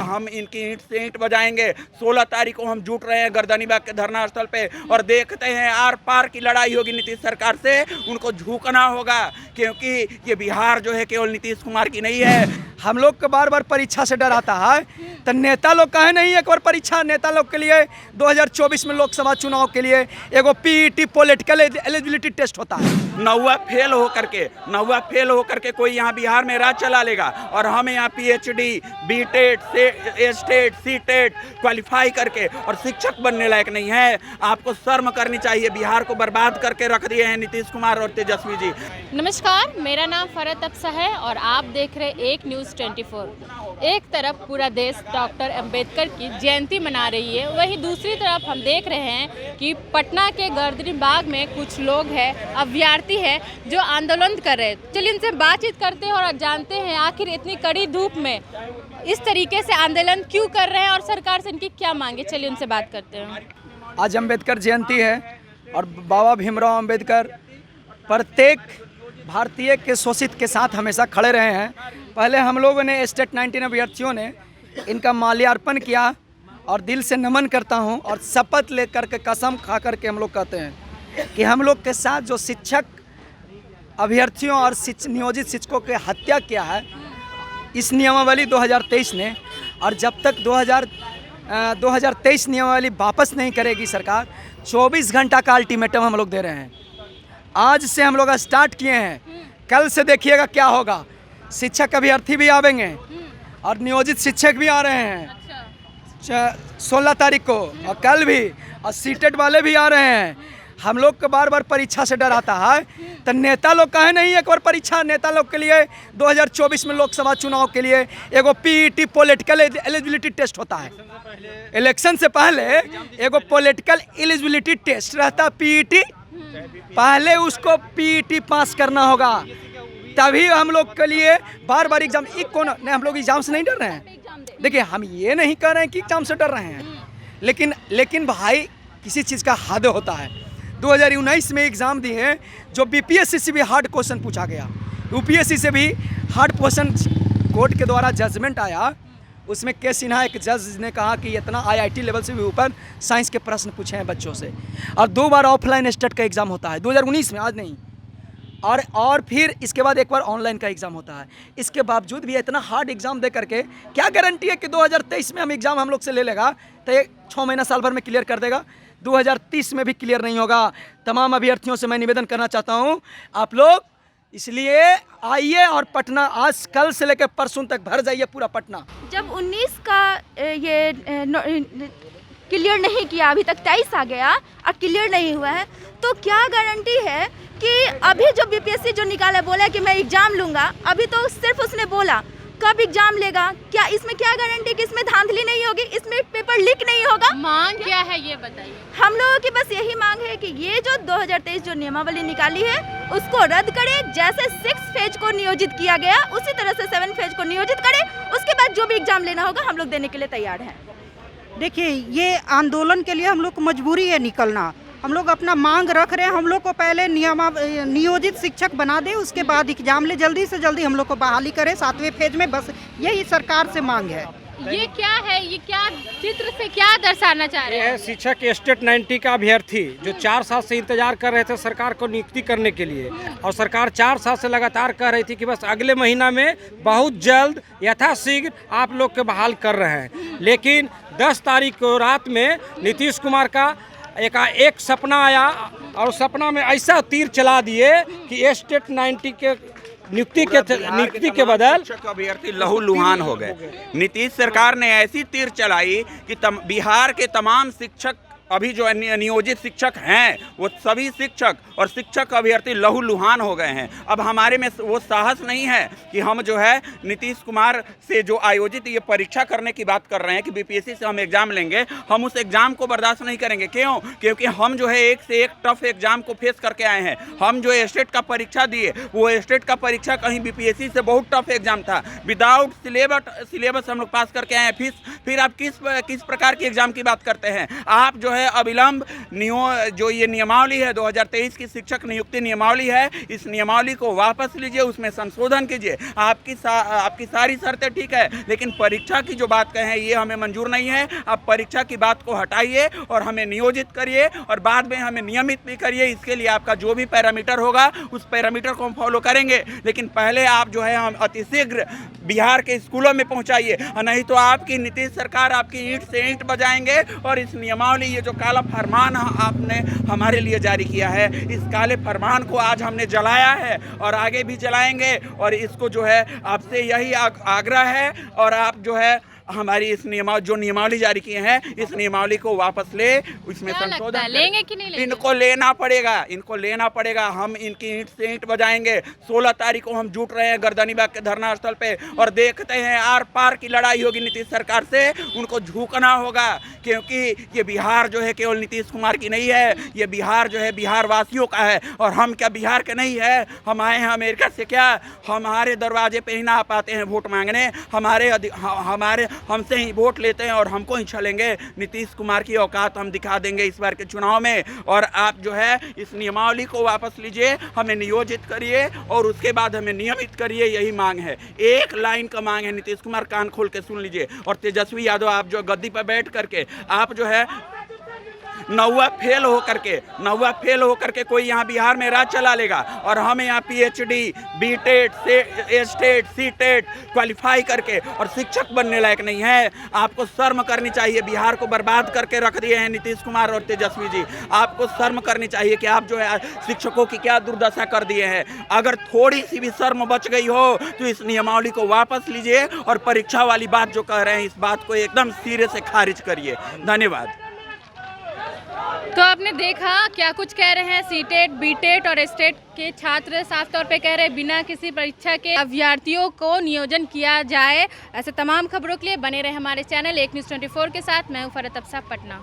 हम इनकी ईंट से ईंट बजाएंगे। 16 तारीख को हम जुट रहे हैं गर्दनीबाग के धरना स्थल पे और देखते हैं आर पार की लड़ाई होगी नीतीश सरकार से। उनको झुकना होगा क्योंकि ये बिहार जो है केवल नीतीश कुमार की नहीं है। हम लोग को बार बार परीक्षा से डर आता है, तो नेता लोग कहे नहीं एक बार परीक्षा नेता लोग के लिए 2024 में लोकसभा चुनाव के लिए एगो पीईटी पॉलिटिकल एलिजिबिलिटी टेस्ट होता है। नौवा फेल हो करके कोई यहाँ बिहार में राज चला लेगा और हम यहाँ पीएचडी, बीटेट, स्टेट, सीटेट क्वालिफाई करके और शिक्षक बनने लायक नहीं है। आपको शर्म करनी चाहिए। बिहार को बर्बाद करके रख दिए हैं नीतीश कुमार और तेजस्वी जी। नमस्कार, मेरा नाम फरत अफसा है और आप देख रहे एक न्यूज़ 24। एक तरफ पूरा देश डॉक्टर अंबेडकर की जयंती मना रही है, वहीं दूसरी तरफ हम देख रहे हैं कि पटना के गर्दनीबाग में कुछ लोग हैं, अभ्यर्थी हैं जो आंदोलन कर रहे हैं। चलिए इनसे बातचीत करते हैं और जानते हैं आखिर इतनी कड़ी धूप में इस तरीके से आंदोलन क्यों कर रहे हैं और सरकार से इनकी क्या मांगे। चलिए उनसे बात करते हैं। आज अंबेडकर जयंती है और बाबा भीमराव अंबेडकर प्रत्येक भारतीय के शोषित के साथ हमेशा खड़े रहे हैं। पहले हम लोगों ने स्टेट 19 अभ्यर्थियों ने इनका माल्यार्पण किया और दिल से नमन करता हूं और शपथ लेकर के कसम खा कर के हम लोग कहते हैं कि हम लोग के साथ जो शिक्षक अभ्यर्थियों और नियोजित शिक्षकों की हत्या किया है इस नियमावली 2023 ने, और जब तक 2023 नियमावली वापस नहीं करेगी सरकार, 24 घंटा का अल्टीमेटम हम लोग दे रहे हैं। आज से हम लोग स्टार्ट किए हैं, कल से देखिएगा क्या होगा। शिक्षक अभ्यर्थी भी आवेंगे और नियोजित शिक्षक भी आ रहे हैं 16 तारीख को, और कल भी, और सीटेट वाले भी आ रहे हैं। हम लोग को बार बार परीक्षा से डर आता है, तो नेता लोग कहे नहीं एक बार परीक्षा नेता लोग के लिए 2024 में लोकसभा चुनाव के लिए एगो पीईटी पॉलिटिकल एलिजिबिलिटी टेस्ट होता है। इलेक्शन से पहले एगो पॉलिटिकल एलिजिबिलिटी टेस्ट रहता पीईटी, पहले उसको पीईटी पास करना होगा, तभी हम लोग के लिए बार बार एग्जाम। कौन नहीं, हम लोग एग्जाम से नहीं डर रहे हैं। देखिए हम ये नहीं कह रहे हैं कि एग्जाम से डर रहे हैं, लेकिन भाई किसी चीज़ का हद होता है। 2019 में एग्ज़ाम दिए जो बीपीएससी से भी हार्ड क्वेश्चन पूछा गया, यूपीएससी से भी हार्ड क्वेश्चन कोर्ट के द्वारा जजमेंट आया। उसमें के सिन्हा एक जज ने कहा कि इतना आईआईटी लेवल से भी ऊपर साइंस के प्रश्न पूछे हैं बच्चों से, और 2 बार ऑफलाइन स्टेट का एग्ज़ाम होता है 2019 में, आज नहीं, और फिर इसके बाद एक बार ऑनलाइन का एग्ज़ाम होता है। इसके बावजूद भी इतना हार्ड एग्ज़ाम दे करके क्या गारंटी है कि 2023 में हम एग्ज़ाम हम लोग से ले लेगा तो ये 6 महीना साल भर में क्लियर कर देगा। 2030 में भी क्लियर नहीं होगा। तमाम अभ्यर्थियों से मैं निवेदन करना चाहता हूँ, आप लोग इसलिए आइए और पटना आज कल से लेकर परसों तक भर जाइए पूरा पटना। जब 19 का ये क्लियर नहीं किया, अभी तक 23 आ गया और क्लियर नहीं हुआ है, तो क्या गारंटी है कि अभी जो बीपीएससी जो निकाला बोला कि मैं एग्जाम लूंगा, अभी तो सिर्फ उसने बोला, कब एग्जाम लेगा? क्या इसमें क्या गारंटी कि इसमें धांधली नहीं होगी, इसमें पेपर लीक नहीं होगा? मांग क्या है ये बताइए। हम लोगों की बस यही मांग है कि ये जो 2023 जो नियमावली निकाली है उसको रद्द करे। जैसे 6 फेज को नियोजित किया गया उसी तरह से 7 फेज को नियोजित करे। उसके बाद जो भी एग्जाम लेना होगा हम लोग देने के लिए तैयार हैं। देखिए ये आंदोलन के लिए हम लोग को मजबूरी है निकलना। हम लोग अपना मांग रख रहे हैं, हम लोग को पहले नियोजित शिक्षक बना दे, उसके बाद एग्जाम ले, जल्दी से जल्दी हम लोग को बहाली करें 7वें फेज में। बस यही सरकार से मांग है। ये क्या है, ये क्या चित्र से क्या दर्शाना चाह रहे हैं? ये है शिक्षक स्टेट 90 का अभ्यर्थी जो 4 साल से इंतजार कर रहे थे सरकार को नियुक्ति करने के लिए, और सरकार 4 साल से लगातार कह रही थी कि बस अगले महीना में बहुत जल्द यथाशीघ्र आप लोग के बहाल कर रहे हैं। लेकिन 10 तारीख को रात में नीतीश कुमार का एक सपना आया और सपना में ऐसा तीर चला दिए कि स्टेट 90 के नियुक्ति के बदल शिक्षक अभ्यर्थी लहूलुहान हो गए। नीतीश सरकार ने ऐसी तीर चलाई कि बिहार के तमाम शिक्षक अभी जो नियोजित शिक्षक हैं वो सभी शिक्षक और शिक्षक अभ्यर्थी लहूलुहान हो गए हैं। अब हमारे में वो साहस नहीं है कि हम जो है नीतीश कुमार से जो आयोजित ये परीक्षा करने की बात कर रहे हैं कि बीपीएससी से हम एग्ज़ाम लेंगे, हम उस एग्ज़ाम को बर्दाश्त नहीं करेंगे। क्यों? क्योंकि हम जो है एक से एक टफ एग्ज़ाम को फेस करके आए हैं। हम जो स्टेट का परीक्षा दिए वो स्टेट का परीक्षा कहीं बीपीएससी से बहुत टफ एग्ज़ाम था, विदाउट सिलेबस हम लोग पास करके आए हैं। फिर आप किस प्रकार की एग्ज़ाम की बात करते हैं? आप जो है अविलंब जो ये नियमावली है 2023 की शिक्षक नियुक्ति नियमावली है, इस नियमावली को वापस लीजिए, उसमें संशोधन कीजिए। आपकी सारी शर्तें ठीक है, लेकिन परीक्षा की जो बात कहें ये हमें मंजूर नहीं है। आप परीक्षा की बात को हटाइए और हमें नियोजित करिए और बाद में हमें नियमित भी करिए। इसके लिए आपका जो भी पैरामीटर होगा उस पैरामीटर को हम फॉलो करेंगे, लेकिन पहले आप जो है हम अतिशीघ्र बिहार के स्कूलों में पहुंचाइए, नहीं तो आपकी नीतीश सरकार आपकी ईंट से ईंट बजाएंगे। और इस नियमावली, ये जो काला फरमान आपने हमारे लिए जारी किया है, इस काले फरमान को आज हमने जलाया है और आगे भी जलाएंगे। और इसको जो है आपसे यही आग्रह है, और आप जो है हमारी इस नियमावली जारी किए हैं, इस नियमावली को वापस ले, इसमें संशोधन लेंगे कि नहीं लेंगे? इनको लेना पड़ेगा। हम इनकी ईंट से ईंट बजाएंगे। 16 तारीख को हम जुट रहे हैं गर्दनीबाग के धरना स्थल पे और देखते हैं आर पार की लड़ाई होगी नीतीश सरकार से। उनको झुकना होगा, क्योंकि ये बिहार जो है केवल नीतीश कुमार की नहीं है, ये बिहार जो है बिहार वासियों का है। और हम क्या बिहार के नहीं है? हम आए हैं अमेरिका से क्या? हमारे दरवाजे पे ही ना पाते हैं वोट मांगने, हमारे हमसे ही वोट लेते हैं और हमको ही छलेंगे। नीतीश कुमार की औकात हम दिखा देंगे इस बार के चुनाव में। और आप जो है इस नियमावली को वापस लीजिए, हमें नियोजित करिए और उसके बाद हमें नियमित करिए, यही मांग है। एक लाइन का मांग है नीतीश कुमार, कान खोल के सुन लीजिए। और तेजस्वी यादव, आप जो गद्दी पर बैठ करके आप जो है नौवा फेल हो करके कोई यहाँ बिहार में राज चला लेगा, और हम यहाँ PhD, BTET, state, CTET qualify करके और शिक्षक बनने लायक नहीं है। आपको शर्म करनी चाहिए। बिहार को बर्बाद करके रख दिए हैं नीतीश कुमार और तेजस्वी जी। आपको शर्म करनी चाहिए कि आप जो है शिक्षकों की क्या दुर्दशा कर दिए हैं। अगर थोड़ी सी भी शर्म बच गई हो तो इस नियमावली को वापस लीजिए और परीक्षा वाली बात जो कह रहे हैं इस बात को एकदम सिरे से खारिज करिए। धन्यवाद। तो आपने देखा क्या कुछ कह रहे हैं सीटेट, बीटेट और स्टेट के छात्र। साफ तौर पे कह रहे हैं बिना किसी परीक्षा के अभ्यर्थियों को नियोजन किया जाए। ऐसे तमाम खबरों के लिए बने रहे हमारे चैनल एक न्यूज़ 24 के साथ। मैं हूं फरत अफसा, पटना।